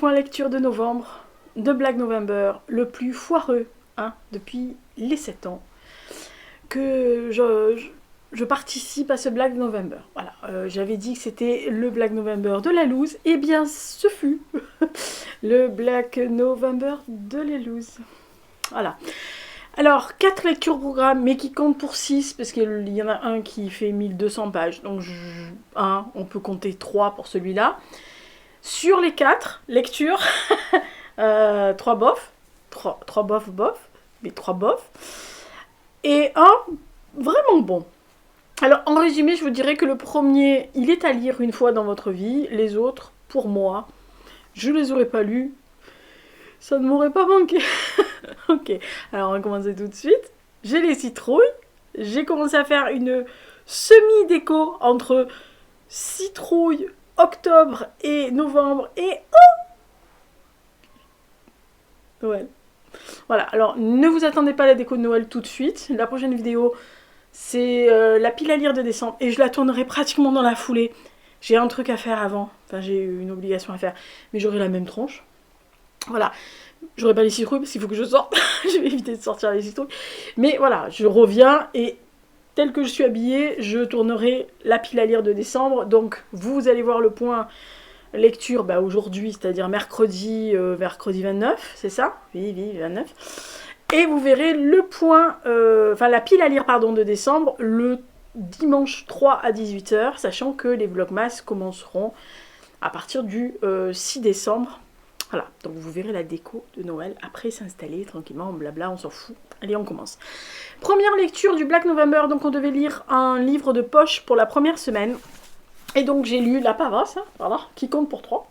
point lecture de novembre de Black November, le plus foireux depuis les 7 ans que je participe à ce Black November. Voilà, j'avais dit que c'était le Black November de la loose, et bien ce fut le Black November de la loose. Voilà. Alors, 4 lectures programme, mais qui comptent pour 6, parce qu'il y en a un qui fait 1200 pages, donc on peut compter 3 pour celui-là. Sur les 4 lectures, 3 bof, 3 bof, mais 3 bof, et un vraiment bon. Alors, en résumé, je vous dirais que le premier, il est à lire une fois dans votre vie, les autres, pour moi, je les aurais pas lus, ça ne m'aurait pas manqué. Ok, alors on va commencer tout de suite. J'ai les citrouilles. J'ai commencé à faire une semi-déco entre citrouille, octobre et novembre et Noël. Voilà, alors ne vous attendez pas à la déco de Noël tout de suite. La prochaine vidéo, c'est la pile à lire de décembre et je la tournerai pratiquement dans la foulée. J'ai un truc à faire avant, enfin j'ai une obligation à faire, mais j'aurai la même tronche. Voilà. J'aurai pas les citrouilles parce qu'il faut que je sorte. Je vais éviter de sortir les citrouilles. Mais voilà, je reviens et tel que je suis habillée, je tournerai la pile à lire de décembre. Donc vous allez voir le point lecture aujourd'hui, c'est-à-dire mercredi 29, c'est ça? Oui, 29. Et vous verrez le point, la pile à lire de décembre le dimanche 3 à 18h, sachant que les vlogmas commenceront à partir du 6 décembre. Voilà, donc vous verrez la déco de Noël après s'installer tranquillement, blabla, on s'en fout. Allez, on commence. Première lecture du Black November, donc on devait lire un livre de poche pour la première semaine. Et donc j'ai lu La Paresse, voilà, qui compte pour 3,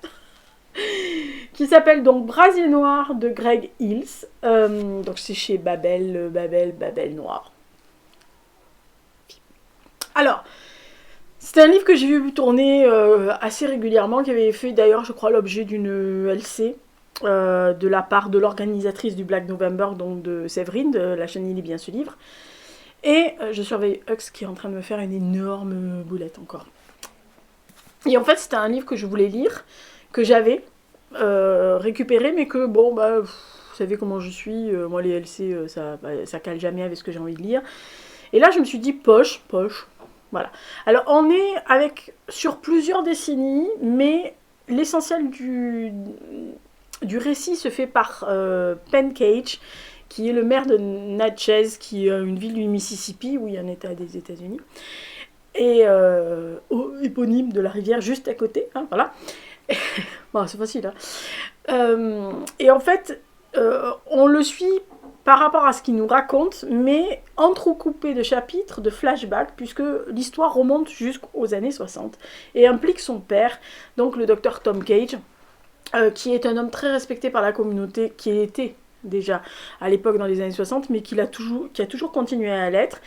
qui s'appelle donc Brasier Noir de Greg Hills. Donc c'est chez Babel Noir. Alors, c'est un livre que j'ai vu tourner assez régulièrement, qui avait fait d'ailleurs, je crois, l'objet d'une LC de la part de l'organisatrice du Black November, donc de Séverine, de la chaîne Il est bien ce livre. Et je surveille Hux qui est en train de me faire une énorme boulette encore. Et en fait, c'était un livre que je voulais lire, que j'avais récupéré, mais que vous savez comment je suis, moi les LC, ça cale jamais avec ce que j'ai envie de lire. Et là, je me suis dit poche. Voilà. Alors, on est sur plusieurs décennies, mais l'essentiel du récit se fait par Penn Cage, qui est le maire de Natchez, qui est une ville du Mississippi, où il y a un état des États-Unis, et éponyme de la rivière juste à côté, voilà. Bon, c'est facile, et en fait, on le suit par rapport à ce qu'il nous raconte, mais entrecoupé de chapitres, de flashbacks, puisque l'histoire remonte jusqu'aux années 60, et implique son père, donc le docteur Tom Cage, qui est un homme très respecté par la communauté, qui était déjà à l'époque dans les années 60, mais qui a toujours continué à l'être.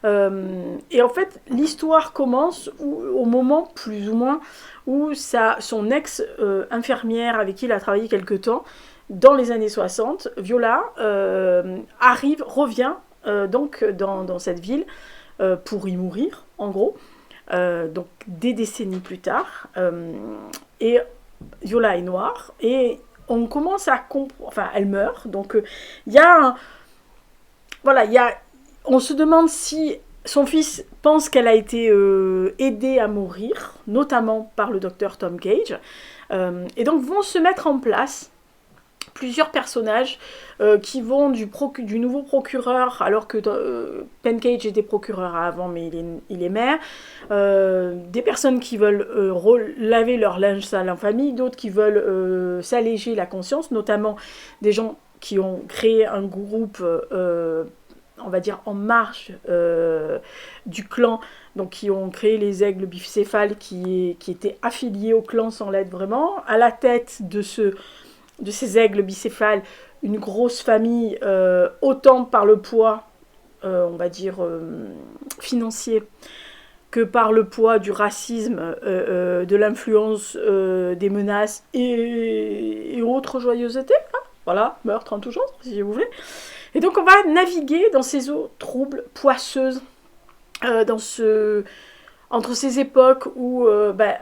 Et en fait, l'histoire commence au moment, plus ou moins, où son ex-infirmière avec qui il a travaillé quelque temps, dans les années 60, Viola revient donc dans cette ville pour y mourir, en gros, donc des décennies plus tard. Et Viola est noire, et on commence à comprendre... Enfin, elle meurt, donc il y a... on se demande si son fils pense qu'elle a été aidée à mourir, notamment par le docteur Tom Cage, et donc vont se mettre en place plusieurs personnages qui vont du nouveau procureur, alors que Penn Cage était procureur avant, mais il est maire, des personnes qui veulent laver leur linge sale en famille, d'autres qui veulent s'alléger la conscience, notamment des gens qui ont créé un groupe, on va dire en marge du clan, donc qui ont créé les aigles bicéphales, qui étaient affiliés au clan sans l'être vraiment. À la tête de ces aigles bicéphales, une grosse famille, autant par le poids, on va dire, financier, que par le poids du racisme, de l'influence, des menaces et autres joyeusetés. Voilà, meurtre en tout genre, si vous voulez. Et donc on va naviguer dans ces eaux troubles, poisseuses, entre ces époques où,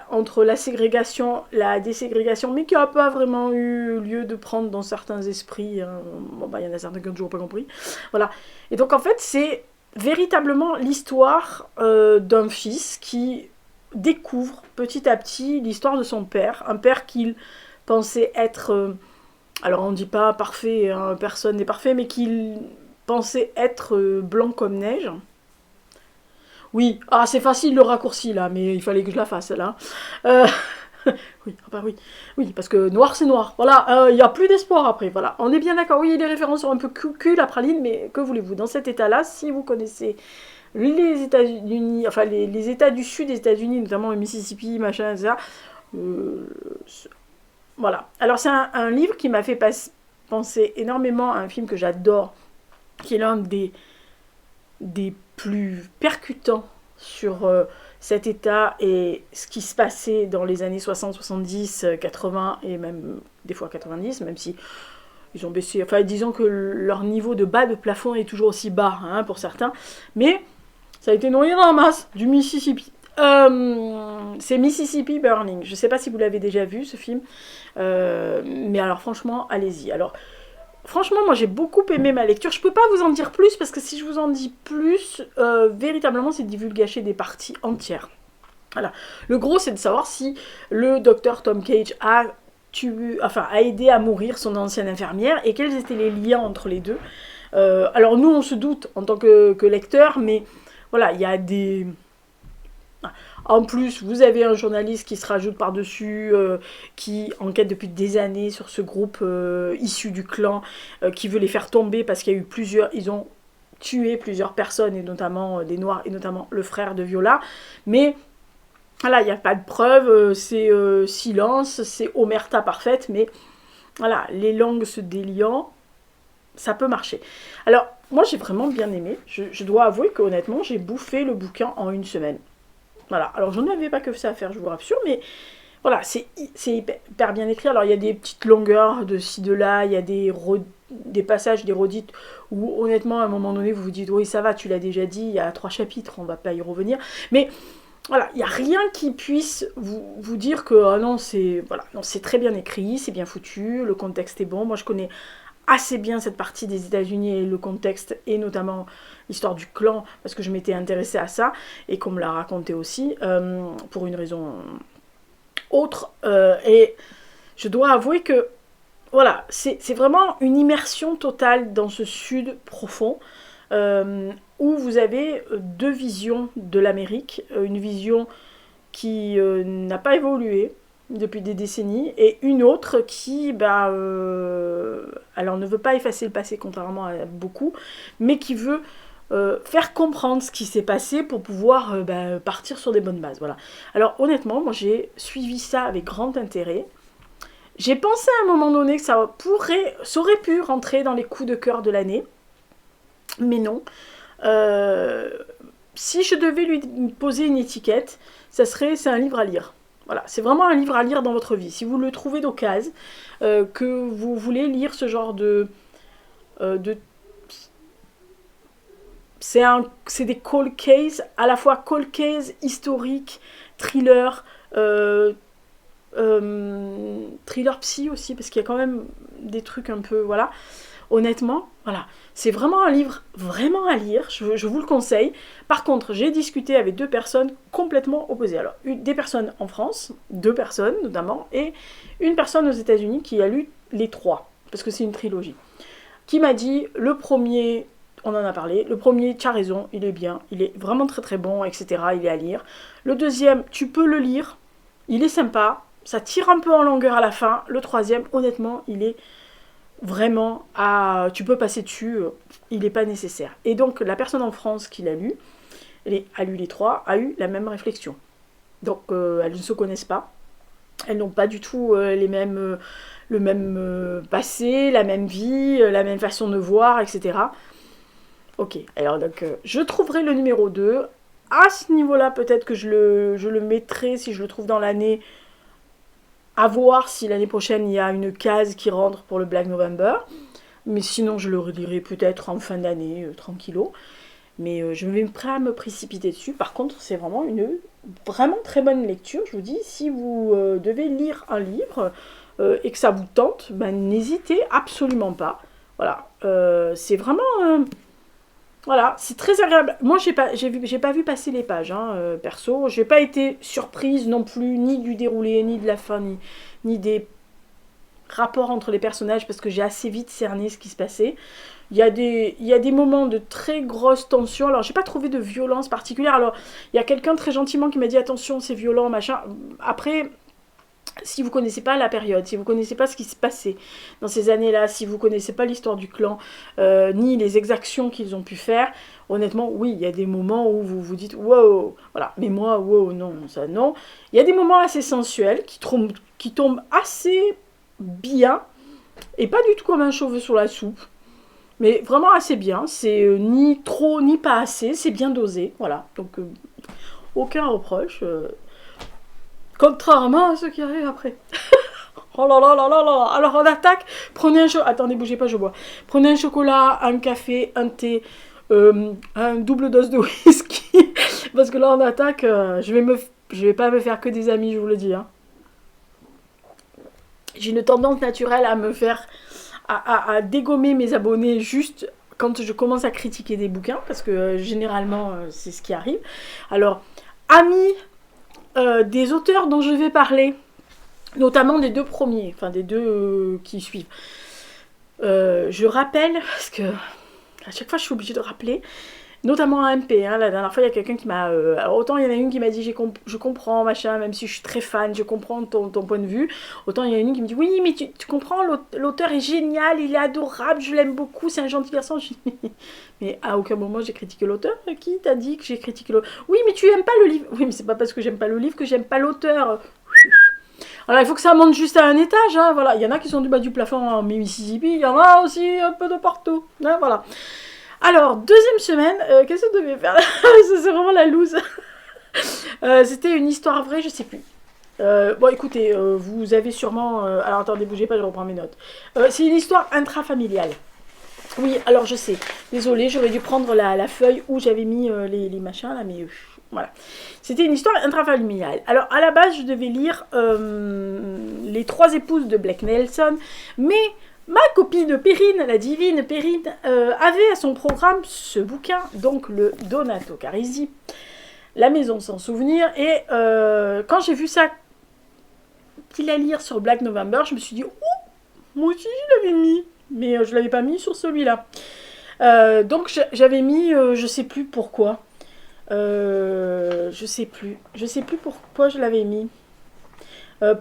entre la ségrégation, la déségrégation, mais qui n'a pas vraiment eu lieu de prendre dans certains esprits. Hein. Bon, il y en a certains qui n'ont toujours pas compris. Voilà. Et donc, en fait, c'est véritablement l'histoire d'un fils qui découvre petit à petit l'histoire de son père. Un père qu'il pensait être... alors, on ne dit pas parfait, hein, personne n'est parfait, mais qu'il pensait être blanc comme neige. Oui, ah c'est facile le raccourci là, mais il fallait que je la fasse là. Euh, oui, ah bah oui, oui, parce que noir c'est noir. Voilà, il n'y a plus d'espoir après. Voilà, on est bien d'accord. Oui, les références sont un peu cul la praline, mais que voulez-vous? Dans cet état-là, si vous connaissez les États-Unis, enfin les États du sud des États-Unis, notamment le Mississippi, machin, etc. euh, voilà. Alors c'est un livre qui m'a fait penser énormément à un film que j'adore, qui est l'un des plus percutants sur cet état et ce qui se passait dans les années 60, 70, 80 et même des fois 90, même si ils ont baissé, enfin disons que leur niveau de bas de plafond est toujours aussi bas hein, pour certains, mais ça a été noyé dans la masse du Mississippi. C'est Mississippi Burning. Je ne sais pas si vous l'avez déjà vu ce film, mais alors franchement, allez-y. Alors franchement, moi j'ai beaucoup aimé ma lecture. Je peux pas vous en dire plus parce que si je vous en dis plus, véritablement c'est divulgacher des parties entières. Voilà. Le gros c'est de savoir si le docteur Tom Cage a aidé à mourir son ancienne infirmière et quels étaient les liens entre les deux. Alors nous on se doute en tant que lecteur, mais voilà, il y a des... En plus, vous avez un journaliste qui se rajoute par-dessus, qui enquête depuis des années sur ce groupe issu du clan, qui veut les faire tomber parce qu'il y a eu ils ont tué plusieurs personnes, et notamment des Noirs, et notamment le frère de Viola. Mais voilà, il n'y a pas de preuves, c'est silence, c'est omerta parfaite, mais voilà, les langues se déliant, ça peut marcher. Alors, moi j'ai vraiment bien aimé, je dois avouer que honnêtement, j'ai bouffé le bouquin en une semaine. Voilà, alors je n'avais pas que ça à faire, je vous rassure, mais voilà, c'est hyper bien écrit. Alors il y a des petites longueurs de ci, de là, il y a des passages, des redites, où honnêtement, à un moment donné, vous vous dites, oui, ça va, tu l'as déjà dit, il y a 3 chapitres, on va pas y revenir. Mais voilà, il n'y a rien qui puisse vous dire que, ah non, c'est très bien écrit, c'est bien foutu, le contexte est bon. Moi, je connais assez bien cette partie des États-Unis et le contexte, et notamment l'histoire du clan, parce que je m'étais intéressée à ça, et qu'on me l'a raconté aussi, pour une raison autre. Et je dois avouer que, voilà, c'est vraiment une immersion totale dans ce sud profond, où vous avez 2 visions de l'Amérique, une vision qui n'a pas évolué depuis des décennies, et une autre qui, alors ne veut pas effacer le passé contrairement à beaucoup, mais qui veut faire comprendre ce qui s'est passé pour pouvoir partir sur des bonnes bases. Voilà. Alors honnêtement, moi j'ai suivi ça avec grand intérêt. J'ai pensé à un moment donné que ça aurait pu rentrer dans les coups de cœur de l'année, mais non. Si je devais lui poser une étiquette, c'est un livre à lire. Voilà, c'est vraiment un livre à lire dans votre vie. Si vous le trouvez d'occasion, que vous voulez lire ce genre c'est des cold cases, à la fois cold case, historique, thriller, thriller psy aussi, parce qu'il y a quand même des trucs un peu, voilà. Honnêtement, voilà, c'est vraiment un livre vraiment à lire, je vous le conseille. Par contre, j'ai discuté avec 2 personnes complètement opposées. Alors, des personnes en France, 2 personnes notamment, et une personne aux États-Unis qui a lu les 3, parce que c'est une trilogie, qui m'a dit, le premier, on en a parlé, le premier, tu as raison, il est bien, il est vraiment très très bon, etc., il est à lire. Le deuxième, tu peux le lire, il est sympa, ça tire un peu en longueur à la fin. Le troisième, honnêtement, il est vraiment tu peux passer dessus, il n'est pas nécessaire. Et donc la personne en France qui l'a lu, a lu les 3, a eu la même réflexion. Donc elles ne se connaissent pas, elles n'ont pas du tout le même passé, la même vie, la même façon de voir, etc. Ok, alors donc je trouverai le numéro 2. À ce niveau-là, peut-être que je le mettrai, si je le trouve dans l'année, à voir si l'année prochaine il y a une case qui rentre pour le Black November. Mais sinon, je le relirai peut-être en fin d'année, tranquillo. Mais je vais prêt à me précipiter dessus. Par contre, c'est vraiment une vraiment très bonne lecture, je vous dis. Si vous devez lire un livre et que ça vous tente, ben, n'hésitez absolument pas. Voilà, c'est vraiment... voilà, c'est très agréable. Moi, j'ai pas vu passer les pages, hein, perso. J'ai pas été surprise non plus, ni du déroulé, ni de la fin, ni des rapports entre les personnages, parce que j'ai assez vite cerné ce qui se passait. Il y a des moments de très grosse tension. Alors, j'ai pas trouvé de violence particulière. Alors, il y a quelqu'un très gentiment qui m'a dit attention, c'est violent, machin. Après, si vous connaissez pas la période, si vous connaissez pas ce qui se passait dans ces années-là, si vous connaissez pas l'histoire du clan, ni les exactions qu'ils ont pu faire, honnêtement, oui, il y a des moments où vous vous dites wow, voilà. Mais moi, wow, non, ça non. Il y a des moments assez sensuels qui tombent assez bien et pas du tout comme un cheveu sur la soupe. Mais vraiment assez bien, c'est ni trop ni pas assez, c'est bien dosé, voilà. Donc aucun reproche, contrairement à ce qui arrive après. Oh là là là là là. Alors on attaque, prenez un chocolat, attendez bougez pas je bois. Prenez un chocolat, un café, un thé, un double dose de whisky. Parce que là on attaque, je vais pas me faire que des amis, je vous le dis. Hein. J'ai une tendance naturelle à me faire à dégommer mes abonnés juste quand je commence à critiquer des bouquins, parce que généralement c'est ce qui arrive. Alors, amis des auteurs dont je vais parler, notamment des deux premiers, enfin des deux qui suivent, je rappelle, parce que à chaque fois je suis obligée de rappeler, notamment un MP, hein, la dernière fois il y a quelqu'un qui m'a... alors autant il y en a une qui m'a dit je comprends, machin, même si je suis très fan, je comprends ton point de vue. Autant il y en a une qui me dit oui mais tu comprends, l'auteur est génial, il est adorable, je l'aime beaucoup, c'est un gentil garçon. Je dis, mais à aucun moment j'ai critiqué l'auteur. Qui t'a dit que j'ai critiqué l'auteur? Oui mais tu aimes pas le livre. Oui mais c'est pas parce que j'aime pas le livre que j'aime pas l'auteur. Alors il faut que ça monte juste à un étage, hein, voilà. Il y en a qui sont du bas du plafond en Mississippi, il y en a aussi un peu de partout, hein, voilà. Alors, deuxième semaine, qu'est-ce que je devais faire? C'est vraiment la loose. C'était une histoire vraie, je sais plus. Bon, écoutez, vous avez sûrement... alors, attendez, bougez pas, je reprends mes notes. C'est une histoire intrafamiliale. Oui, alors je sais. Désolée, j'aurais dû prendre la feuille où j'avais mis les machins, là, mais... voilà. C'était une histoire intrafamiliale. Alors, à la base, je devais lire Les trois épouses de Blake Nelson, mais... ma copine Perrine, la divine Perrine, avait à son programme ce bouquin, donc le Donato Carisi, La maison sans souvenir. Et quand j'ai vu ça qu'il allait lire sur Black November, je me suis dit, oh, moi aussi je l'avais mis, mais je l'avais pas mis sur celui-là. Donc j'avais mis, je sais plus pourquoi, je sais plus pourquoi je l'avais mis.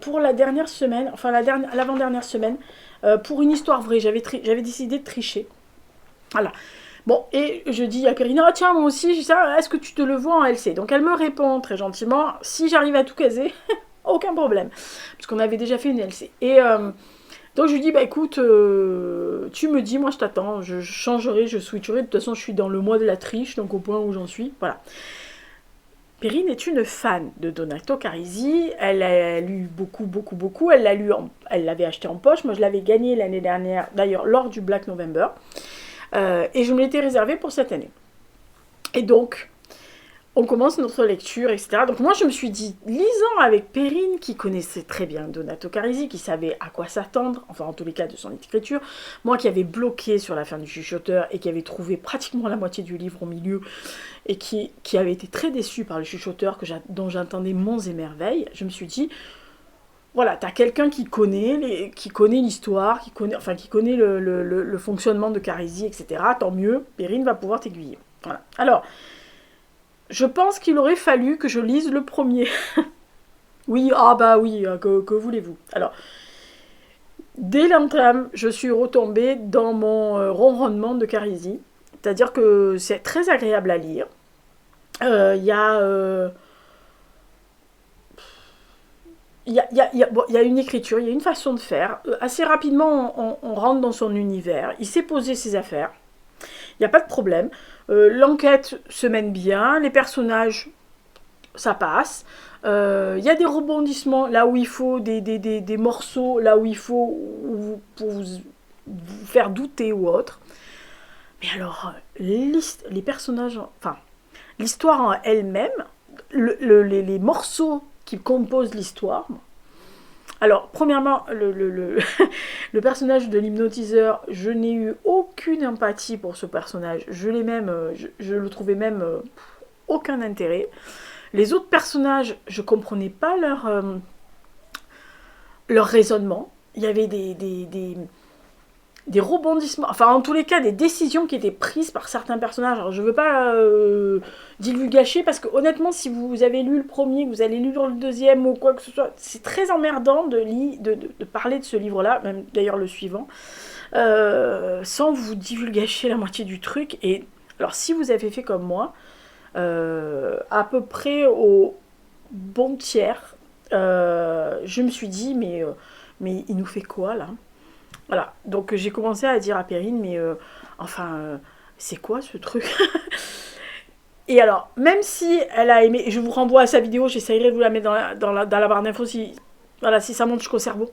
Pour la dernière semaine, enfin l'avant-dernière semaine, pour une histoire vraie, j'avais décidé de tricher. Voilà. Bon, et je dis à Perrine, ah tiens, moi aussi, j'ai ça, est-ce que tu te le vois en LC? Donc elle me répond très gentiment, si j'arrive à tout caser, aucun problème. Parce qu'on avait déjà fait une LC. Et donc je lui dis, bah écoute, tu me dis, moi je t'attends, je changerai, je switcherai, de toute façon je suis dans le mois de la triche, donc au point où j'en suis, voilà. Perrine est une fan de Donato Carisi, elle a lu beaucoup, elle l'avait acheté en poche, moi je l'avais gagné l'année dernière, d'ailleurs lors du Black November, et je me l'étais réservé pour cette année. Et donc, on commence notre lecture, etc. Donc moi je me suis dit, lisant avec Perrine, qui connaissait très bien Donato Carisi, qui savait à quoi s'attendre, enfin en tous les cas de son écriture, moi qui avais bloqué sur la fin du chuchoteur et qui avait trouvé pratiquement la moitié du livre au milieu, et qui avait été très déçue par le chuchoteur dont j'entendais monts et merveilles, je me suis dit, voilà, t'as quelqu'un qui connaît l'histoire, qui connaît le fonctionnement de Carisi, etc. Tant mieux, Perrine va pouvoir t'aiguiller. Voilà. Alors, je pense qu'il aurait fallu que je lise le premier. Oui, ah bah oui, que voulez-vous? Alors, dès l'entame, je suis retombée dans mon ronronnement de Carisi. C'est-à-dire que c'est très agréable à lire. Il y a... Il y a une écriture, il y a une façon de faire. Assez rapidement, on rentre dans son univers. Il sait poser ses affaires. Il n'y a pas de problème. L'enquête se mène bien. Les personnages, ça passe. Il y a des rebondissements là où il faut, des morceaux là où il faut pour vous faire douter ou autre. Mais alors, les personnages, enfin, l'histoire en elle-même, les morceaux qui composent l'histoire. Alors, premièrement, le personnage de l'hypnotiseur, je n'ai eu aucune empathie pour ce personnage. Je le trouvais même aucun intérêt. Les autres personnages, je comprenais pas leur raisonnement. Il y avait des rebondissements, enfin en tous les cas des décisions qui étaient prises par certains personnages. Alors je veux pas divulgacher parce que honnêtement si vous avez lu le premier, que vous allez lire le deuxième ou quoi que ce soit, c'est très emmerdant de parler de ce livre-là, même d'ailleurs le suivant, sans vous divulgacher la moitié du truc. Et alors si vous avez fait comme moi, à peu près au bon tiers, je me suis dit mais il nous fait quoi là? Voilà, donc j'ai commencé à dire à Perrine, mais c'est quoi ce truc? Et alors, même si elle a aimé, je vous renvoie à sa vidéo, j'essayerai de vous la mettre dans la barre d'infos si, voilà, si ça monte jusqu'au cerveau.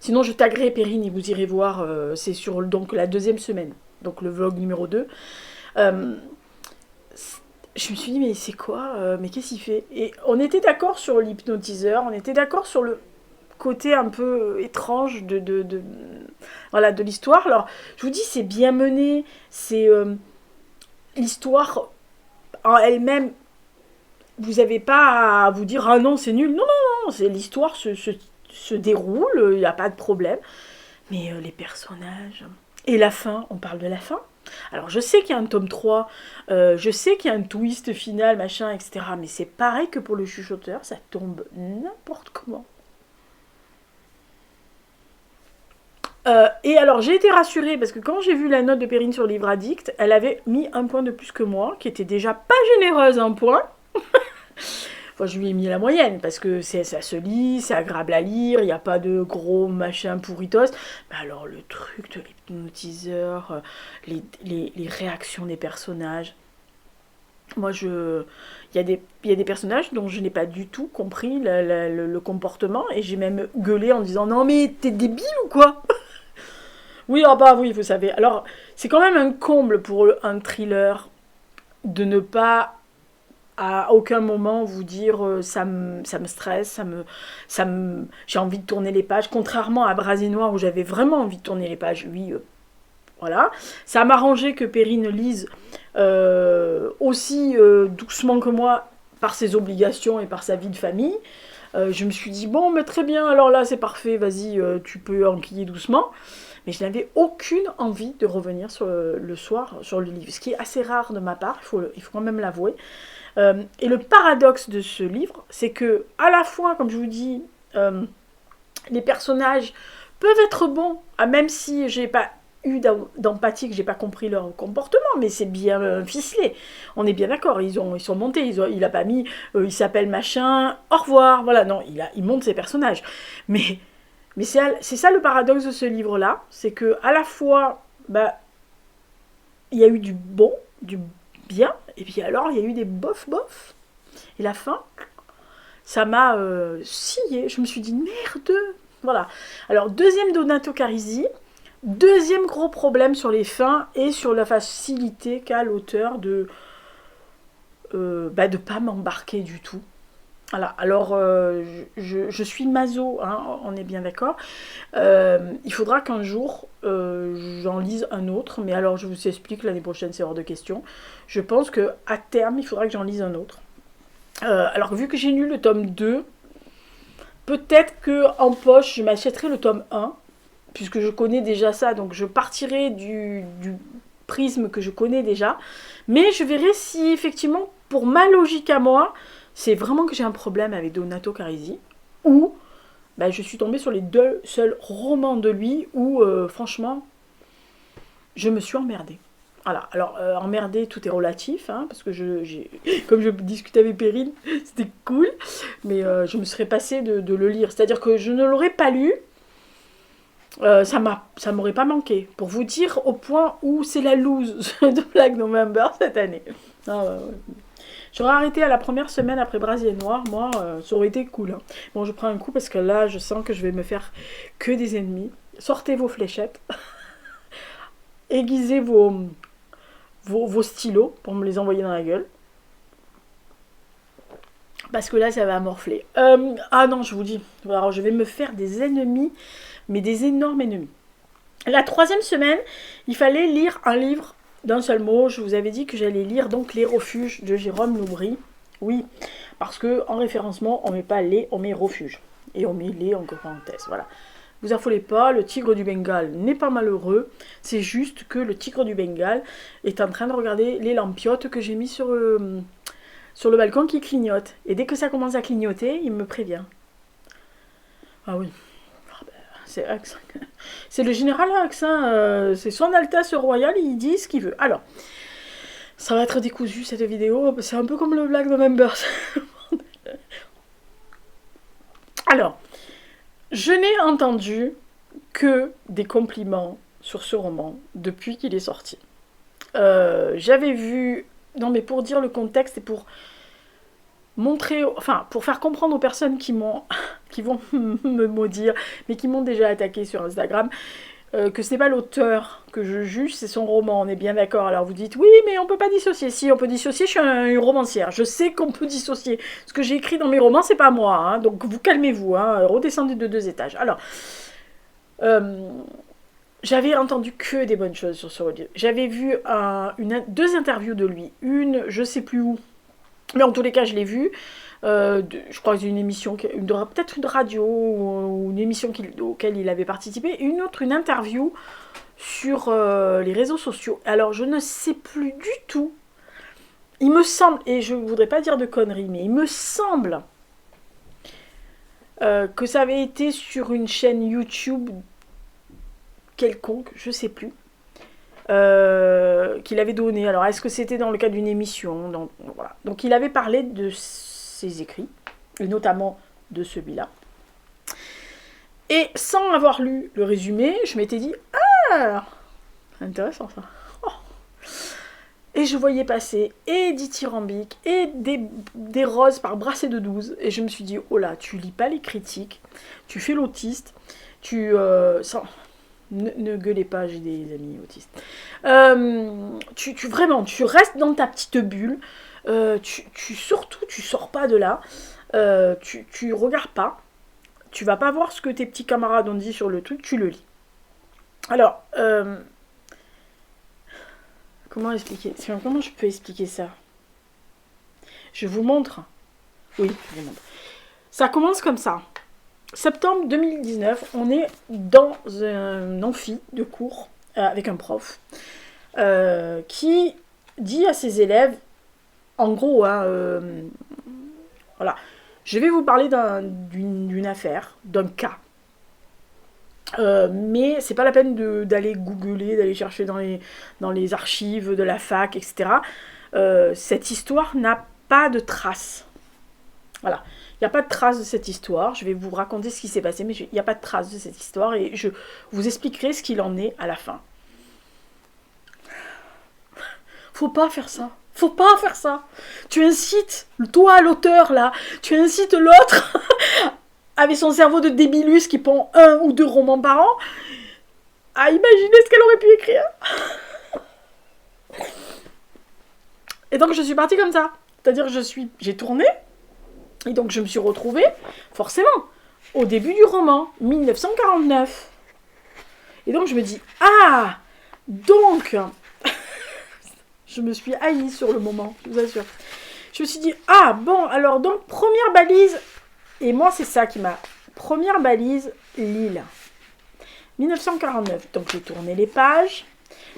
Sinon, je taguerai Perrine et vous irez voir, c'est sur donc, la deuxième semaine, donc le vlog numéro 2. Je me suis dit, mais c'est quoi? Mais qu'est-ce qu'il fait? Et on était d'accord sur l'hypnotiseur, on était d'accord sur le côté un peu étrange de l'histoire. Alors, je vous dis, c'est bien mené, c'est l'histoire en elle-même, vous n'avez pas à vous dire ah non, c'est nul. Non, non, non, c'est l'histoire se déroule, il n'y a pas de problème. Mais les personnages. Et la fin, on parle de la fin. Alors, je sais qu'il y a un tome 3, je sais qu'il y a un twist final, machin, etc. Mais c'est pareil que pour le chuchoteur, ça tombe n'importe comment. Et alors j'ai été rassurée parce que quand j'ai vu la note de Perrine sur Livre Addict, elle avait mis un point de plus que moi, qui était déjà pas généreuse un point. Enfin, je lui ai mis la moyenne parce que ça se lit, c'est agréable à lire, il n'y a pas de gros machin pourritos. Mais alors le truc de l'hypnotiseur, les réactions des personnages. Moi, il y a des personnages dont je n'ai pas du tout compris le comportement et j'ai même gueulé en disant non mais t'es débile ou quoi? Oui, ah bah oui, vous savez. Alors, c'est quand même un comble pour un thriller de ne pas à aucun moment vous dire ça me stresse, j'ai envie de tourner les pages. Contrairement à Brasier Noir où j'avais vraiment envie de tourner les pages, oui, voilà. Ça m'arrangeait que Perrine lise aussi doucement que moi par ses obligations et par sa vie de famille. Je me suis dit, bon, mais très bien, alors là c'est parfait, vas-y, tu peux enquiller doucement. Mais je n'avais aucune envie de revenir le soir sur le livre, ce qui est assez rare de ma part, il faut quand même l'avouer. Et le paradoxe de ce livre, c'est que, à la fois, comme je vous dis, les personnages peuvent être bons, même si j'ai pas eu d'empathie, que j'ai pas compris leur comportement, mais c'est bien ficelé. On est bien d'accord, ils sont montés, il a pas mis, il s'appelle machin, au revoir, voilà, non, il monte ses personnages. Mais c'est ça le paradoxe de ce livre-là, c'est que à la fois, il y a eu du bon, du bien, et puis alors il y a eu des bof. Et la fin, ça m'a scié. Je me suis dit merde. Voilà. Alors deuxième Donato Carisi, deuxième gros problème sur les fins et sur la facilité qu'a l'auteur de pas m'embarquer du tout. Voilà, alors je suis maso, hein, on est bien d'accord. Il faudra qu'un jour j'en lise un autre, mais alors je vous explique, l'année prochaine c'est hors de question. Je pense qu'à terme il faudra que j'en lise un autre. Alors vu que j'ai lu le tome 2, peut-être qu'en poche je m'achèterai le tome 1, puisque je connais déjà ça, donc je partirai du prisme que je connais déjà. Mais je verrai si effectivement, pour ma logique à moi, c'est vraiment que j'ai un problème avec Donato Carisi, ou je suis tombée sur les 2 seuls romans de lui où, franchement, je me suis emmerdée. Voilà, alors emmerdée, tout est relatif, hein, parce que comme je discutais avec Perrine, c'était cool, mais je me serais passée de le lire. C'est-à-dire que je ne l'aurais pas lu, ça m'aurait pas manqué. Pour vous dire au point où c'est la loose de Black November cette année. Ah ouais. J'aurais arrêté à la première semaine après Brasier Noir, moi, ça aurait été cool. Hein. Bon, je prends un coup parce que là, je sens que je vais me faire que des ennemis. Sortez vos fléchettes. Aiguisez vos stylos pour me les envoyer dans la gueule. Parce que là, ça va morfler. Ah non, je vous dis. Alors, je vais me faire des ennemis, mais des énormes ennemis. La 3e semaine, il fallait lire un livre d'un seul mot. Je vous avais dit que j'allais lire donc Les Refuges de Jérôme Loubry. Oui, parce que en référencement, on met pas les, on met refuge. Et on met les en parenthèse. Voilà. Vous affolez pas, le tigre du Bengale n'est pas malheureux. C'est juste que le tigre du Bengale est en train de regarder les lampiotes que j'ai mis sur le balcon qui clignote. Et dès que ça commence à clignoter, il me prévient. Ah oui. C'est le général Axe, hein. C'est son Altesse Royale, il dit ce qu'il veut. Alors, ça va être décousu cette vidéo, c'est un peu comme le Black November. Alors, je n'ai entendu que des compliments sur ce roman depuis qu'il est sorti. J'avais vu... Non mais pour dire le contexte et pour montrer... Enfin, pour faire comprendre aux personnes qui vont me maudire, mais qui m'ont déjà attaqué sur Instagram, que ce n'est pas l'auteur que je juge, c'est son roman, on est bien d'accord. Alors vous dites, oui, mais on peut pas dissocier. Si, on peut dissocier, je suis une romancière. Je sais qu'on peut dissocier. Ce que j'ai écrit dans mes romans, c'est pas moi. Hein, donc vous calmez-vous, hein, redescendez de 2 étages. Alors, j'avais entendu que des bonnes choses sur ce livre. J'avais vu 2 interviews de lui. Une, je sais plus où, mais en tous les cas, je l'ai vue. Je crois que c'est une émission, peut-être une radio ou une émission auquel il avait participé. Et une autre, une interview sur les réseaux sociaux. Alors, je ne sais plus du tout. Il me semble, et je ne voudrais pas dire de conneries, mais il me semble que ça avait été sur une chaîne YouTube quelconque, je ne sais plus. Qu'il avait donné. Alors, est-ce que c'était dans le cadre d'une émission? Voilà. Donc, il avait parlé de ses écrits, et notamment de celui-là. Et sans avoir lu le résumé, je m'étais dit « Ah, intéressant ça. Oh. » Et je voyais passer et dithyrambiques et des roses par brassée de 12. Et je me suis dit « Oh là, tu lis pas les critiques, tu fais l'autiste, Ne gueulez pas, j'ai des amis autistes. Vraiment, tu restes dans ta petite bulle. Surtout, tu sors pas de là. Tu regardes pas. Tu vas pas voir ce que tes petits camarades ont dit sur le truc, tu le lis. Alors, comment je peux expliquer ça? Je vous montre. Oui, je vous montre. Ça commence comme ça. Septembre 2019, on est dans un amphi de cours avec un prof qui dit à ses élèves, en gros, voilà, je vais vous parler d'une affaire, d'un cas. Mais c'est pas la peine d'aller googler, d'aller chercher dans les archives de la fac, etc. Cette histoire n'a pas de traces. Voilà. Il n'y a pas de traces de cette histoire. Je vais vous raconter ce qui s'est passé, mais il n'y a pas de traces de cette histoire et je vous expliquerai ce qu'il en est à la fin. Faut pas faire ça. Faut pas faire ça. Tu incites, toi, l'auteur, là, tu incites l'autre, avec son cerveau de débilus qui pond 1 ou 2 romans par an, à imaginer ce qu'elle aurait pu écrire. Et donc, je suis partie comme ça. C'est-à-dire que j'ai tourné, et donc je me suis retrouvée, forcément, au début du roman, 1949. Et donc je me dis, ah, donc, je me suis haïe sur le moment, je vous assure. Je me suis dit, ah, bon, alors donc, première balise, et moi c'est ça qui m'a... Première balise, Lille. 1949, donc j'ai tourné les pages.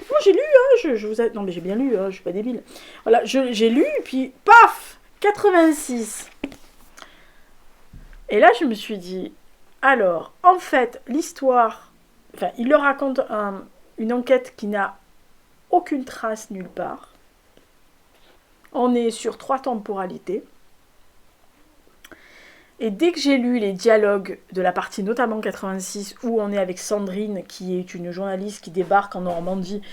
Moi j'ai lu, hein, non mais j'ai bien lu, hein, je suis pas débile. Voilà, j'ai lu, puis paf, 86. Et là, je me suis dit, alors, en fait, l'histoire, enfin, il leur raconte une enquête qui n'a aucune trace nulle part. On est sur 3 temporalités. Et dès que j'ai lu les dialogues de la partie, notamment 86, où on est avec Sandrine, qui est une journaliste qui débarque en Normandie,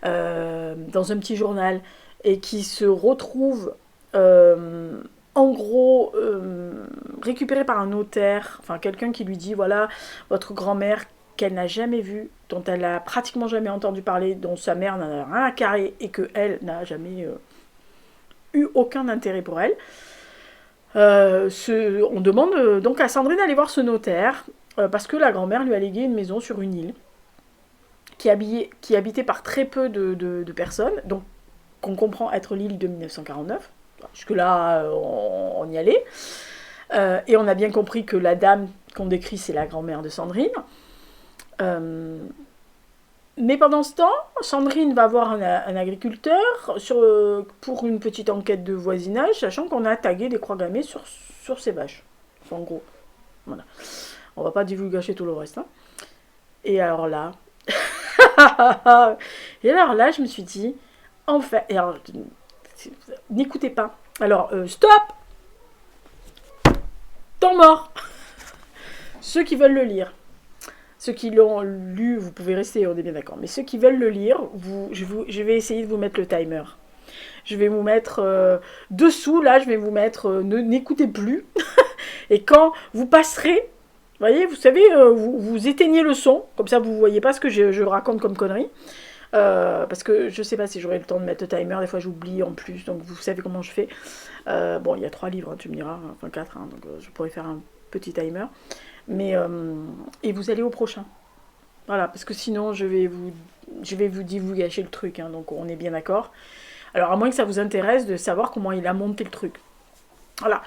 dans un petit journal, et qui se retrouve... en gros, récupéré par un notaire, enfin quelqu'un qui lui dit, voilà, votre grand-mère qu'elle n'a jamais vue, dont elle a pratiquement jamais entendu parler, dont sa mère n'en a rien à carrer et qu'elle n'a jamais eu aucun intérêt pour elle. On demande donc à Sandrine d'aller voir ce notaire, parce que la grand-mère lui a légué une maison sur une île, qui est habitée par très peu de personnes, donc qu'on comprend être l'île de 1949. Jusque-là, on y allait. Et on a bien compris que la dame qu'on décrit, c'est la grand-mère de Sandrine. Mais pendant ce temps, Sandrine va voir un agriculteur pour une petite enquête de voisinage, sachant qu'on a tagué des croix gammées sur ses vaches. En gros. Voilà. On va pas divulgacher tout le reste. Hein. Et alors là... je me suis dit... Enfin... n'écoutez pas. Alors, stop! Temps mort! Ceux qui veulent le lire. Ceux qui l'ont lu, vous pouvez rester, on est bien d'accord. Mais ceux qui veulent le lire, je vais essayer de vous mettre le timer. Je vais vous mettre dessous, là, je vais vous mettre n'écoutez plus. Et quand vous passerez, voyez, vous savez, vous éteignez le son, comme ça vous ne voyez pas ce que je raconte comme connerie. Parce que je ne sais pas si j'aurai le temps de mettre le timer, des fois j'oublie en plus, donc vous savez comment je fais. Bon, il y a 3 livres, hein, tu me diras, enfin 4, hein, donc je pourrais faire un petit timer. Mais et vous allez au prochain. Voilà, parce que sinon je vais vous divulgacher le truc, hein, donc on est bien d'accord. Alors à moins que ça vous intéresse de savoir comment il a monté le truc. Voilà.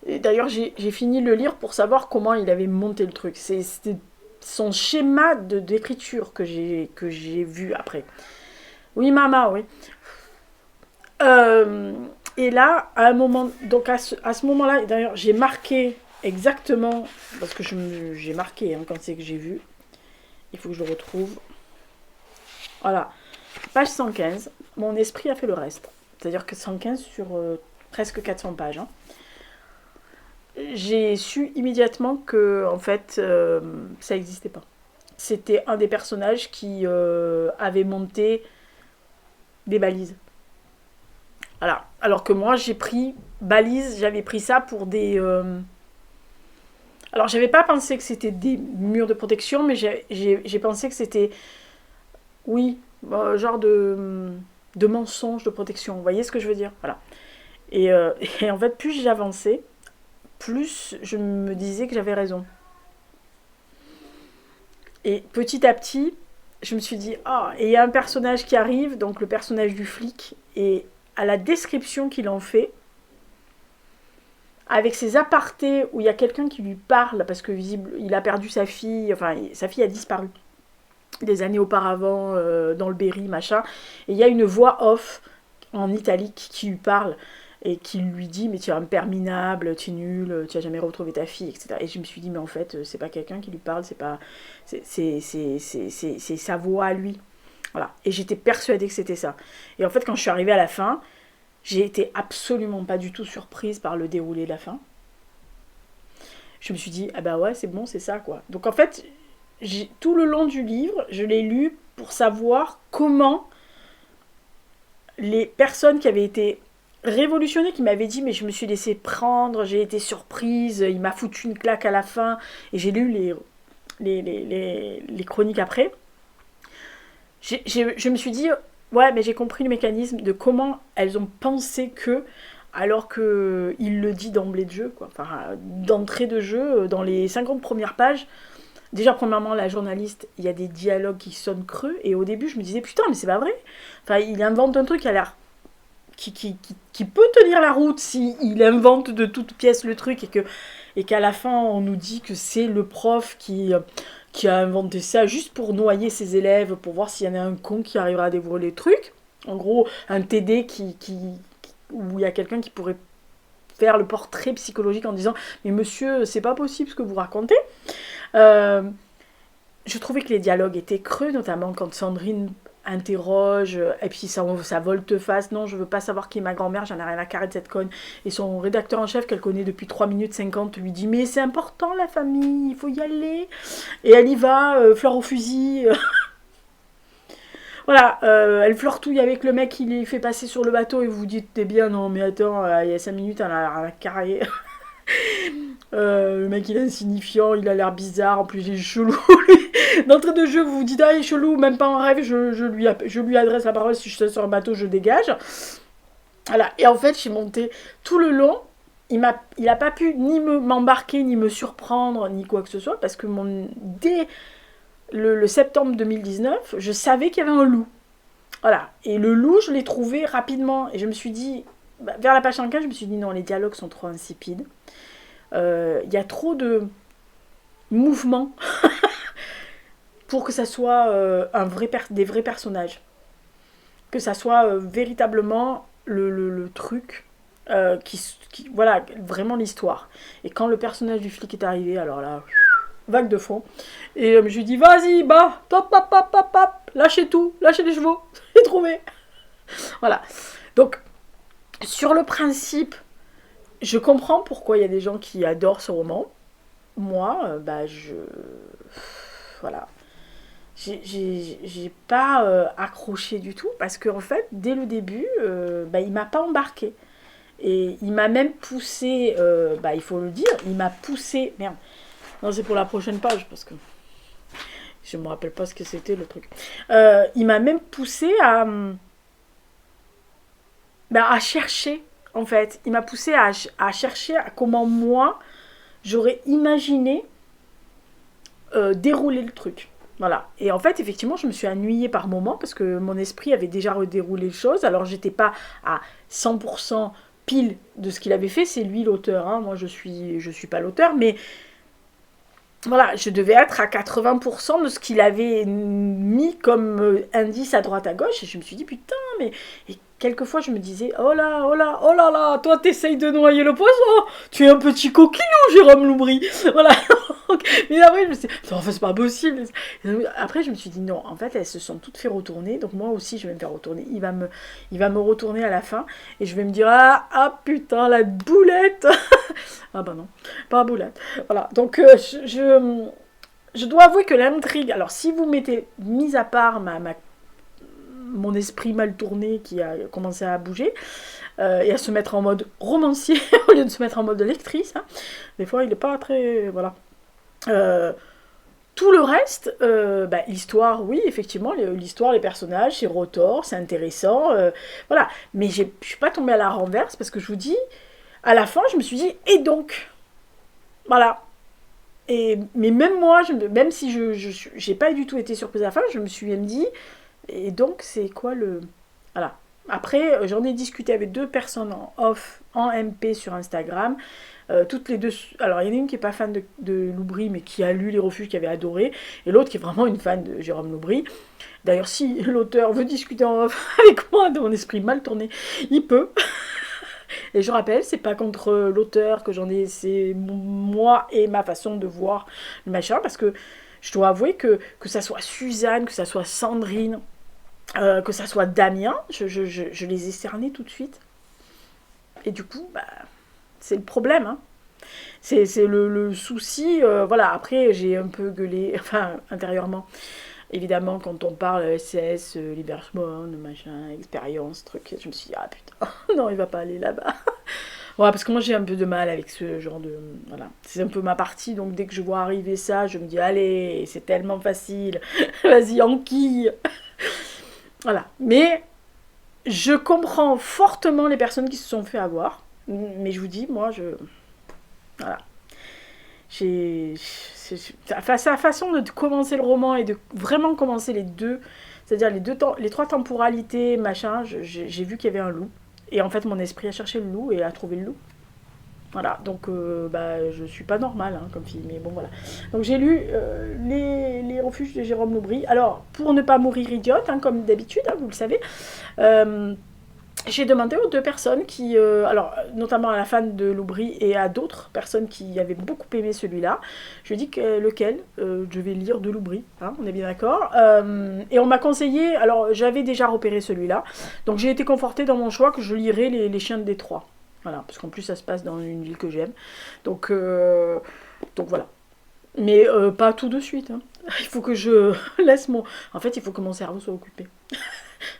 D'ailleurs j'ai fini de le lire pour savoir comment il avait monté le truc. C'était son schéma d'écriture que j'ai vu après. Oui maman, oui. Et là, à un moment, donc à ce moment-là, d'ailleurs j'ai marqué exactement, parce que j'ai marqué hein, quand c'est que j'ai vu. Il faut que je le retrouve. Voilà. Page 115. Mon esprit a fait le reste. C'est-à-dire que 115 sur presque 400 pages. Hein. J'ai su immédiatement que, en fait, ça n'existait pas. C'était un des personnages qui avait monté des balises. Voilà. Alors que moi, j'ai pris balises, j'avais pris ça pour des... Alors, j'avais pas pensé que c'était des murs de protection, mais j'ai pensé que c'était, oui, genre de mensonge de protection. Vous voyez ce que je veux dire? Voilà. Et en fait, plus j'avançais, plus je me disais que j'avais raison. Et petit à petit, je me suis dit, ah, et il y a un personnage qui arrive, donc le personnage du flic, et à la description qu'il en fait, avec ses apartés où il y a quelqu'un qui lui parle parce que visible il a perdu sa fille, enfin sa fille a disparu des années auparavant dans le Berry machin, et il y a une voix off en italique qui lui parle et qui lui dit mais tu es un père minable, tu es nul, tu as jamais retrouvé ta fille, etc. Et je me suis dit mais en fait c'est pas quelqu'un qui lui parle, c'est sa voix à lui. Voilà. Et j'étais persuadée que c'était ça. Et en fait quand je suis arrivée à la fin, j'ai été absolument pas du tout surprise par le déroulé de la fin. Je me suis dit, ah bah ouais, c'est bon, c'est ça, quoi. Donc en fait, tout le long du livre, je l'ai lu pour savoir comment les personnes qui avaient été révolutionnées, qui m'avaient dit, mais je me suis laissée prendre, j'ai été surprise, il m'a foutu une claque à la fin, et j'ai lu les chroniques après. Je me suis dit... Ouais, mais j'ai compris le mécanisme de comment elles ont pensé que, alors qu'il le dit d'emblée de jeu, quoi. Enfin, d'entrée de jeu, dans les 50 premières pages, déjà, premièrement, la journaliste, il y a des dialogues qui sonnent creux, et au début, je me disais, putain, mais c'est pas vrai. Enfin, il invente un truc qui a l'air... Qui peut tenir la route s'il invente de toutes pièces le truc, et qu'à la fin, on nous dit que c'est le prof qui a inventé ça juste pour noyer ses élèves, pour voir s'il y en a un con qui arrivera à dévoiler les trucs. En gros, un TD où il y a quelqu'un qui pourrait faire le portrait psychologique en disant « Mais monsieur, c'est pas possible ce que vous racontez ». Je trouvais que les dialogues étaient creux, notamment quand Sandrine interroge, et puis ça volte-face, non, je veux pas savoir qui est ma grand-mère, j'en ai rien à carrer de cette conne. Et son rédacteur en chef, qu'elle connaît depuis 3 minutes 50, lui dit, mais c'est important la famille, il faut y aller. Et elle y va, fleur au fusil. Voilà, elle flirtouille avec le mec qui les fait passer sur le bateau, et vous vous dites, t'es bien, non, mais attends, il y a 5 minutes, elle a rien à carrer. Le mec il est insignifiant, il a l'air bizarre, en plus il est chelou. D'entrée de jeu, vous vous dites, ah, il est chelou, même pas en rêve, je lui adresse la parole, si je suis sur un bateau, je dégage. Voilà, et en fait, j'ai monté tout le long, il a pas pu ni m'embarquer, ni me surprendre, ni quoi que ce soit, parce que dès le septembre 2019, je savais qu'il y avait un loup. Voilà. Et le loup, je l'ai trouvé rapidement. Et je me suis dit, vers la page 115, je me suis dit non, les dialogues sont trop insipides. Il y a trop de mouvements pour que ça soit des vrais personnages. Que ça soit véritablement le truc voilà, vraiment l'histoire. Et quand le personnage du flic est arrivé, alors là, vague de fond. Et je lui dis, vas-y, bah, top, pop, pop, pop, pop, lâchez tout, lâchez les chevaux, j'ai trouvé. Voilà. Donc, sur le principe, je comprends pourquoi il y a des gens qui adorent ce roman. Moi, voilà. J'ai pas accroché du tout, parce qu'en fait, dès le début, il m'a pas embarqué. Et il m'a même poussé, il faut le dire, il m'a poussé... Merde, non, c'est pour la prochaine page, parce que je me rappelle pas ce que c'était le truc. Il m'a même poussé à chercher, en fait. Il m'a poussé à chercher comment moi, j'aurais imaginé dérouler le truc. Voilà. Et en fait, effectivement, je me suis ennuyée par moments, parce que mon esprit avait déjà redéroulé les choses. Alors, j'étais pas à 100% pile de ce qu'il avait fait. C'est lui l'auteur, hein. Moi, je suis pas l'auteur, mais voilà, je devais être à 80% de ce qu'il avait mis comme indice à droite à gauche. Et je me suis dit, putain, mais... Et quelquefois, je me disais, oh là, oh là, oh là là, toi, t'essayes de noyer le poisson. Tu es un petit coquinou, Jérôme Loubry. Voilà. Mais après, je me suis dit, enfin, c'est pas possible. Après, je me suis dit, non, en fait, elles se sont toutes fait retourner. Donc, moi aussi, je vais me faire retourner. Il va me retourner à la fin. Et je vais me dire, ah putain, la boulette. Ah bah non, pas la boulette. Voilà. Donc, je dois avouer que l'intrigue... Alors, si vous mettez, mis à part mon esprit mal tourné qui a commencé à bouger et à se mettre en mode romancier au lieu de se mettre en mode lectrice, hein. Des fois, il n'est pas très... Voilà. Tout le reste, l'histoire, oui, effectivement, l'histoire, les personnages, c'est rotor, c'est intéressant, voilà. Mais je suis pas tombée à la renverse, parce que je vous dis, à la fin, je me suis dit, et donc, voilà. Mais même moi, même si je n'ai pas du tout été surprise à la fin, je me suis même dit, et donc, c'est quoi le... Voilà. Après, j'en ai discuté avec 2 personnes en off, en MP sur Instagram. Toutes les 2... Alors, il y en a une qui n'est pas fan de Loubry, mais qui a lu Les Refuges, qui avait adoré. Et l'autre qui est vraiment une fan de Jérôme Loubry. D'ailleurs, si l'auteur veut discuter en off avec moi de mon esprit mal tourné, il peut. Et je rappelle, c'est pas contre l'auteur que j'en ai... C'est moi et ma façon de voir le machin. Parce que je dois avouer que ça soit Suzanne, que ça soit Sandrine... que ça soit Damien, je les ai cernés tout de suite. Et du coup, c'est le problème. Hein. C'est le souci. Voilà, après, j'ai un peu gueulé, enfin, intérieurement. Évidemment, quand on parle SS, Libersmon, machin, expérience, truc, je me suis dit, ah putain, non, il va pas aller là-bas. Ouais, parce que moi, j'ai un peu de mal avec ce genre de... Voilà, c'est un peu ma partie, donc dès que je vois arriver ça, je me dis, allez, c'est tellement facile, vas-y, enquille. Voilà. Mais je comprends fortement les personnes qui se sont fait avoir. Mais je vous dis, moi, voilà. Sa façon de commencer le roman et de vraiment commencer les deux, c'est-à-dire les 3 temporalités, machin, j'ai vu qu'il y avait un loup. Et en fait, mon esprit a cherché le loup et a trouvé le loup. Voilà, donc je suis pas normale hein, comme fille, mais bon voilà. Donc j'ai lu les Refuges de Jérôme Loubry. Alors, pour ne pas mourir idiote, hein, comme d'habitude, hein, vous le savez, j'ai demandé aux 2 personnes qui, alors notamment à la fan de Loubry et à d'autres personnes qui avaient beaucoup aimé celui-là, je lui ai dit lequel je vais lire de Loubry, hein, on est bien d'accord. Et on m'a conseillé, alors j'avais déjà repéré celui-là, donc j'ai été confortée dans mon choix que je lirais les Chiens de Détroit. Voilà, parce qu'en plus ça se passe dans une ville que j'aime. Donc voilà. Mais pas tout de suite. Hein. Il faut que je laisse mon... En fait, il faut que mon cerveau soit occupé. Il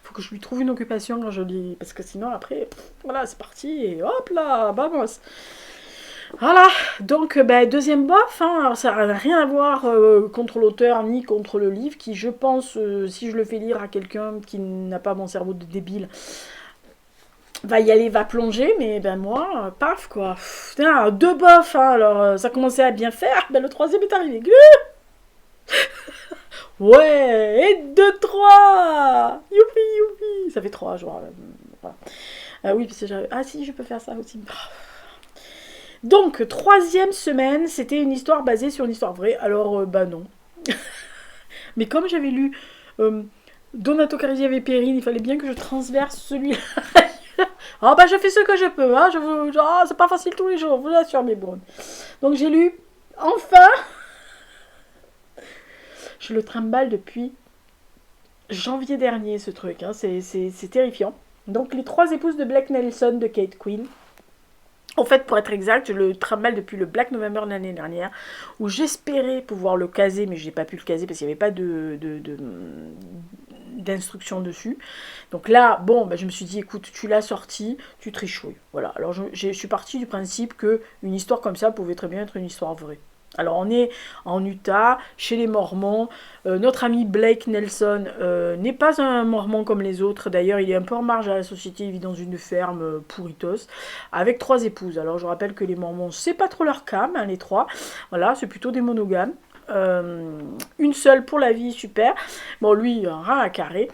faut que je lui trouve une occupation quand je lis. Parce que sinon, après, voilà, c'est parti. Et hop là, vamos. Voilà, donc deuxième bof. Hein, alors, ça n'a rien à voir contre l'auteur ni contre le livre, qui, je pense, si je le fais lire à quelqu'un qui n'a pas mon cerveau de débile, va y aller, va plonger, mais ben moi, paf quoi. Pff, putain, deux bofs, hein, alors ça commençait à bien faire, ben le troisième est arrivé. Ouais, et deux, trois. Youpi, youpi. Ça fait trois, genre. Voilà. Oui, parce que j'avais... Ah si, je peux faire ça aussi. Donc, troisième semaine, c'était une histoire basée sur une histoire vraie. Alors, bah non. Mais comme j'avais lu euh, Donato Carisi avait Perrine, il fallait bien que je transverse celui-là. Ah bah je fais ce que je peux, hein. C'est pas facile tous les jours, vous l'assure, mais bon. Donc j'ai lu, enfin, je le trimballe depuis janvier dernier ce truc, hein. C'est terrifiant. Donc les trois épouses de Black Nelson de Kate Quinn. En fait, pour être exact, je le trimballe depuis le Black November de l'année dernière, où j'espérais pouvoir le caser, mais je n'ai pas pu le caser parce qu'il n'y avait pas d'instructions dessus. Donc là, bon, bah, je me suis dit, écoute, tu l'as sorti, tu trichouilles. Voilà. Alors je suis partie du principe que une histoire comme ça pouvait très bien être une histoire vraie. Alors on est en Utah, chez les Mormons. Notre ami Blake Nelson n'est pas un Mormon comme les autres. D'ailleurs, il est un peu en marge à la société. Il vit dans une ferme pourritos avec trois épouses. Alors je rappelle que les Mormons, c'est pas trop leur cam, hein, les trois. Voilà, c'est plutôt des monogames. Une seule pour la vie, super. Bon, lui, un rat à carré.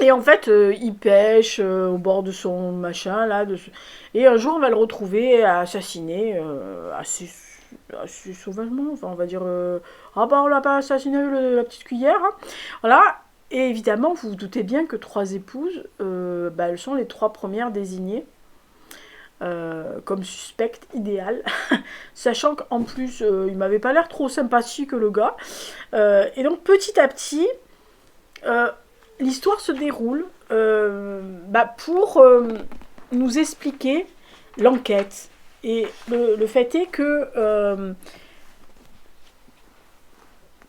Et en fait, il pêche au bord de son machin, là. Et un jour, on va le retrouver assassiné, assez sauvagement. Enfin, on va dire... Ah bah, on l'a pas assassiné avec la petite cuillère. Hein. Voilà. Et évidemment, vous vous doutez bien que trois épouses, bah, elles sont les trois premières désignées comme suspecte idéale, sachant qu'en plus, il m'avait pas l'air trop sympathique le gars. Et donc, petit à petit... l'histoire se déroule bah, pour nous expliquer l'enquête. Et le fait est que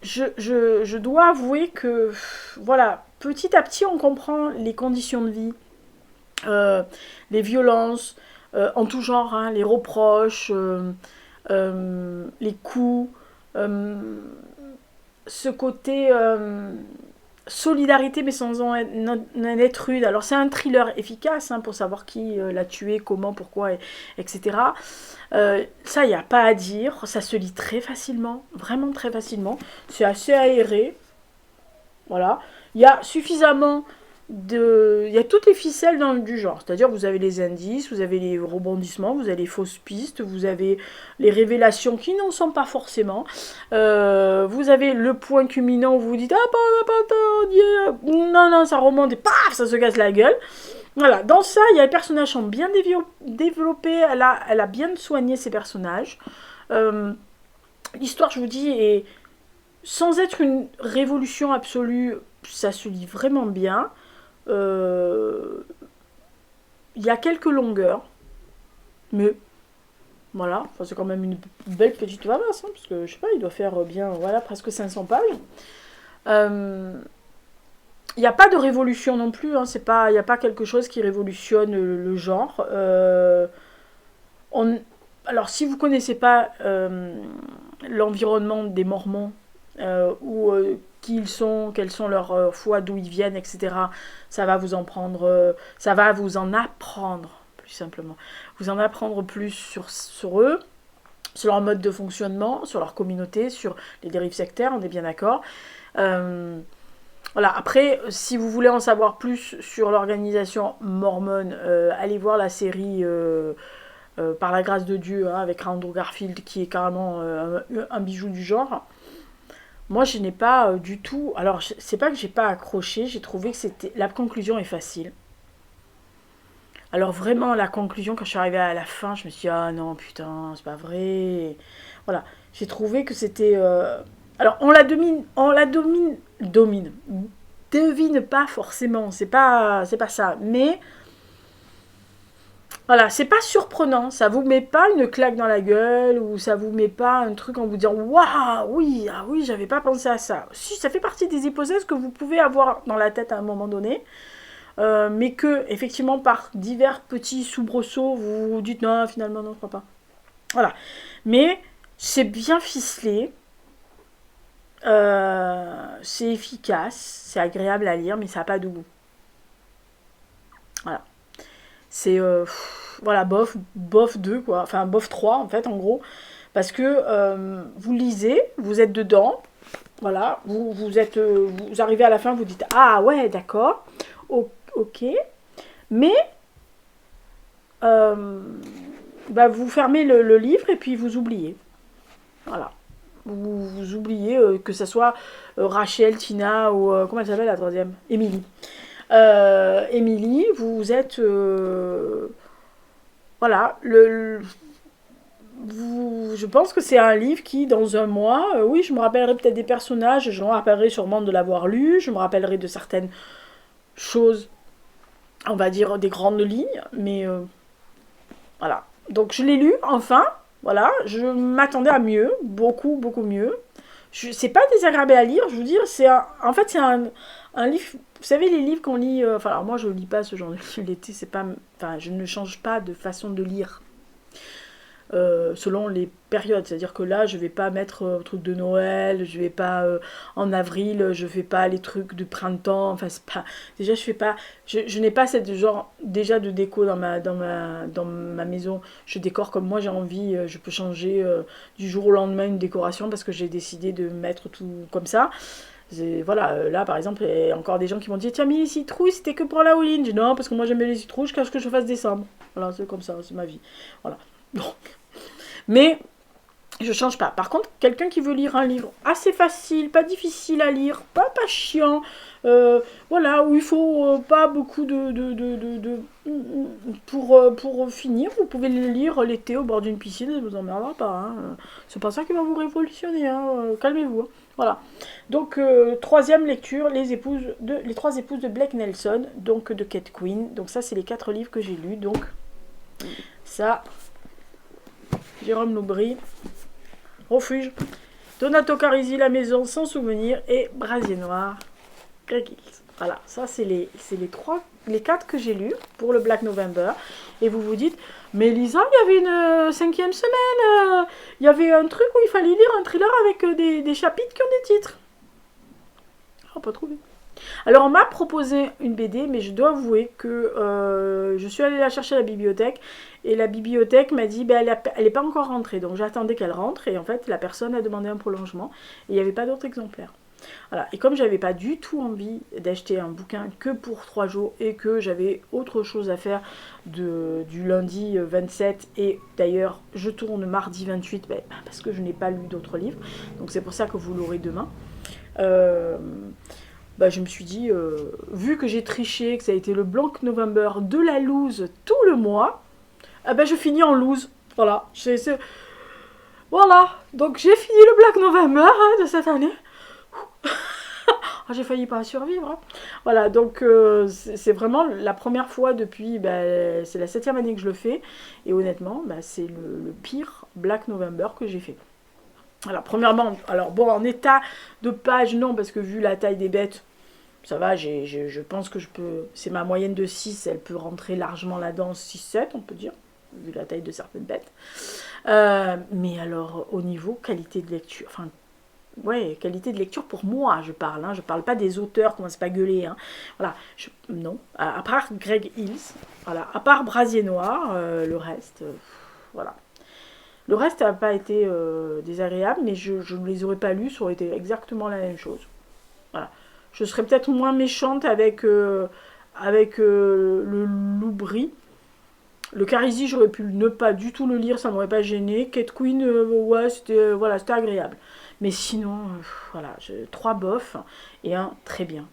je dois avouer que, voilà, petit à petit, on comprend les conditions de vie, les violences, en tout genre, hein, les reproches, les coups, ce côté solidarité mais sans en être rude. Alors c'est un thriller efficace hein, pour savoir qui l'a tué, comment, pourquoi, etc. Ça, il n'y a pas à dire. Ça se lit très facilement, vraiment très facilement. C'est assez aéré. Voilà. Il y a suffisamment il y a toutes les ficelles du genre, c'est-à-dire vous avez les indices, vous avez les rebondissements, vous avez les fausses pistes, vous avez les révélations qui n'en sont pas forcément, vous avez le point culminant où vous vous dites non non ça remonte et paf ça se casse la gueule. Voilà, dans ça il y a les personnages sont bien développés, elle a bien soigné ses personnages. L'histoire je vous dis est sans être une révolution absolue, ça se lit vraiment bien. Il y a quelques longueurs, mais voilà, enfin, c'est quand même une belle petite vavasse, hein, parce que je sais pas, il doit faire bien, voilà, presque 500 pages. Il n'y a pas de révolution non plus, hein, il n'y a pas quelque chose qui révolutionne le genre. Alors, si vous ne connaissez pas l'environnement des Mormons, ou qui ils sont, quelles sont leurs foi, d'où ils viennent, etc. Ça va vous ça va vous en apprendre, plus simplement. Vous en apprendre plus sur eux, sur leur mode de fonctionnement, sur leur communauté, sur les dérives sectaires, on est bien d'accord. Voilà, après, si vous voulez en savoir plus sur l'organisation mormone, allez voir la série Par la grâce de Dieu, hein, avec Andrew Garfield, qui est carrément un bijou du genre. Moi, je n'ai pas du tout... Alors, c'est pas que j'ai pas accroché, j'ai trouvé que c'était... La conclusion est facile. Alors, vraiment, la conclusion, quand je suis arrivée à la fin, je me suis dit, ah non, putain, c'est pas vrai. Voilà. J'ai trouvé que c'était... Alors, domine. Devine pas forcément, c'est pas ça. Mais... Voilà, c'est pas surprenant, ça vous met pas une claque dans la gueule ou ça vous met pas un truc en vous disant waouh, oui, ah oui, j'avais pas pensé à ça. Si, ça fait partie des hypothèses que vous pouvez avoir dans la tête à un moment donné, mais que effectivement par divers petits soubresauts vous vous dites non, finalement non, je crois pas. Voilà, mais c'est bien ficelé, c'est efficace, c'est agréable à lire, mais ça n'a pas de goût. Voilà. C'est, voilà, bof 2, quoi. Enfin, bof 3, en fait, en gros. Parce que vous lisez, vous êtes dedans, voilà, vous arrivez à la fin, vous dites, ah ouais, d'accord, ok, mais bah, vous fermez le livre et puis vous oubliez. Voilà. Vous oubliez que ce soit Rachel, Tina ou comment elle s'appelle la troisième, Émilie. Émilie, vous êtes voilà, je pense que c'est un livre qui, dans un mois, oui, je me rappellerai peut-être des personnages, je me rappellerai sûrement de l'avoir lu, je me rappellerai de certaines choses, on va dire des grandes lignes, mais voilà. Donc je l'ai lu, enfin, voilà, je m'attendais à mieux, beaucoup, beaucoup mieux. C'est pas désagréable à lire, je veux dire, en fait, c'est un livre, vous savez, les livres qu'on lit, enfin, alors moi je lis pas ce genre de livre l'été, c'est pas, enfin, je ne change pas de façon de lire. Selon les périodes, c'est-à-dire que là je vais pas mettre truc de Noël, je vais pas en avril, je fais pas les trucs du printemps, enfin c'est pas, déjà je fais pas, je n'ai pas cette genre déjà de déco dans ma maison, je décore comme moi j'ai envie, je peux changer du jour au lendemain une décoration parce que j'ai décidé de mettre tout comme ça. Voilà, là par exemple, il y a encore des gens qui m'ont dit tiens mais les citrouilles c'était que pour l'Halloween. J'ai dit non parce que moi j'aime bien les citrouilles jusqu'à ce que je fasse décembre. Voilà, c'est comme ça, c'est ma vie. Voilà. Donc, mais je change pas. Par contre, quelqu'un qui veut lire un livre assez facile, pas difficile à lire, pas chiant, voilà, où il faut pas beaucoup pour finir, vous pouvez le lire l'été au bord d'une piscine, ça vous emmerdera pas. Hein. C'est pas ça qui va vous révolutionner, hein. Calmez-vous. Hein. Voilà. Donc, troisième lecture, les trois épouses de Blake Nelson, donc de Kate Quinn. Donc ça, c'est les 4 livres que j'ai lus. Donc, ça... Jérôme Loubry, Refuge, Donato Carisi, La Maison sans souvenir et Brasier Noir, Greg Hills. Voilà, ça c'est les 4 que j'ai lus pour le Black November. Et vous vous dites, mais Lisa, il y avait une 5e semaine, il y avait un truc où il fallait lire un thriller avec des chapitres qui ont des titres. Ah, pas trouvé. Alors on m'a proposé une BD, mais je dois avouer que je suis allée la chercher à la bibliothèque et la bibliothèque m'a dit elle n'est pas encore rentrée, donc j'attendais qu'elle rentre et en fait la personne a demandé un prolongement et il n'y avait pas d'autres exemplaires. Voilà. Et comme j'avais pas du tout envie d'acheter un bouquin que pour 3 jours et que j'avais autre chose à faire du lundi 27 et d'ailleurs je tourne mardi 28 parce que je n'ai pas lu d'autres livres, donc c'est pour ça que vous l'aurez demain. Je me suis dit, vu que j'ai triché, que ça a été le Black November de la loose tout le mois, je finis en loose. Voilà. Voilà. Donc j'ai fini le Black November de cette année. J'ai failli pas survivre. Hein. Voilà. Donc c'est vraiment la première fois depuis, c'est la 7e année que je le fais. Et honnêtement, c'est le pire Black November que j'ai fait. Alors premièrement, en état de page, non, parce que vu la taille des bêtes, ça va, je pense que je peux... C'est ma moyenne de 6, elle peut rentrer largement là-dedans, 6-7, on peut dire, vu la taille de certaines bêtes. Mais alors, au niveau qualité de lecture, enfin, ouais, qualité de lecture pour moi, je parle. Hein, je parle pas des auteurs, commence pas à gueuler. Hein. Voilà, non. À part Greg Hills, voilà, à part Brasier Noir, le reste, voilà. Le reste n'a pas été désagréable, mais je ne les aurais pas lus, ça aurait été exactement la même chose. Voilà. Je serais peut-être moins méchante avec le Loubry. Le Carisi, j'aurais pu ne pas du tout le lire, ça m'aurait pas gêné. Kate Quinn, ouais, c'était agréable. Mais sinon, voilà, 3 bofs et un très bien.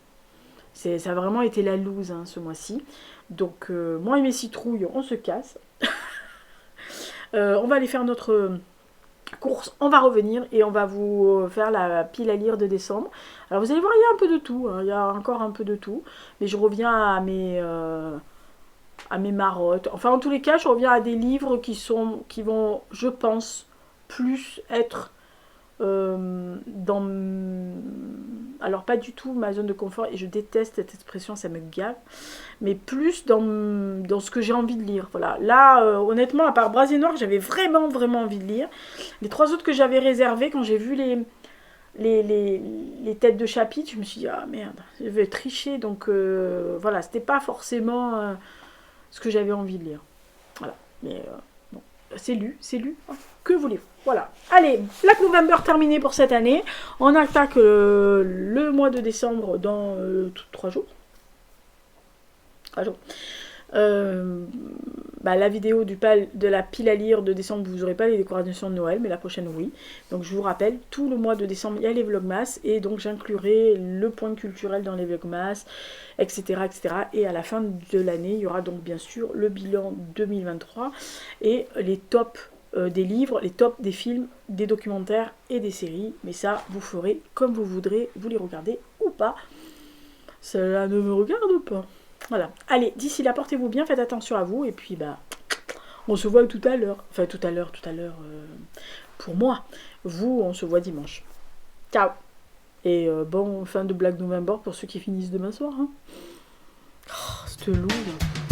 Ça a vraiment été la loose hein, ce mois-ci. Donc, moi et mes citrouilles, on se casse. On va aller faire notre course, on va revenir et on va vous faire la pile à lire de décembre. Alors vous allez voir, il y a un peu de tout, hein, il y a encore un peu de tout, mais je reviens à mes marottes. Enfin, en tous les cas, je reviens à des livres qui vont, je pense, plus être dans... Alors, pas du tout ma zone de confort, et je déteste cette expression, ça me gave, mais plus dans ce que j'ai envie de lire. Voilà. Là, honnêtement, à part Brasier Noir, j'avais vraiment, vraiment envie de lire. Les 3 autres que j'avais réservés, quand j'ai vu les têtes de chapitre, je me suis dit, ah merde, je vais tricher, donc voilà, c'était pas forcément ce que j'avais envie de lire. Voilà, mais bon, c'est lu, hein. Que voulez-vous? Voilà. Allez, Black November terminé pour cette année. On attaque le mois de décembre dans 3 jours. 3 jours. La vidéo de la pile à lire de décembre, vous n'aurez pas les décorations de Noël, mais la prochaine, oui. Donc je vous rappelle, tout le mois de décembre, il y a les vlogmas, et donc j'inclurai le point culturel dans les vlogmas, etc., etc. Et à la fin de l'année, il y aura donc bien sûr le bilan 2023 et les tops des livres, les tops des films, des documentaires et des séries. Mais ça, vous ferez comme vous voudrez, vous les regardez ou pas. Cela ne me regarde pas. Voilà. Allez, d'ici là, portez-vous bien, faites attention à vous, et puis on se voit tout à l'heure. Enfin, tout à l'heure, pour moi. Vous, on se voit dimanche. Ciao. Et bon fin de Black November pour ceux qui finissent demain soir. Hein. Oh, c'était lourd.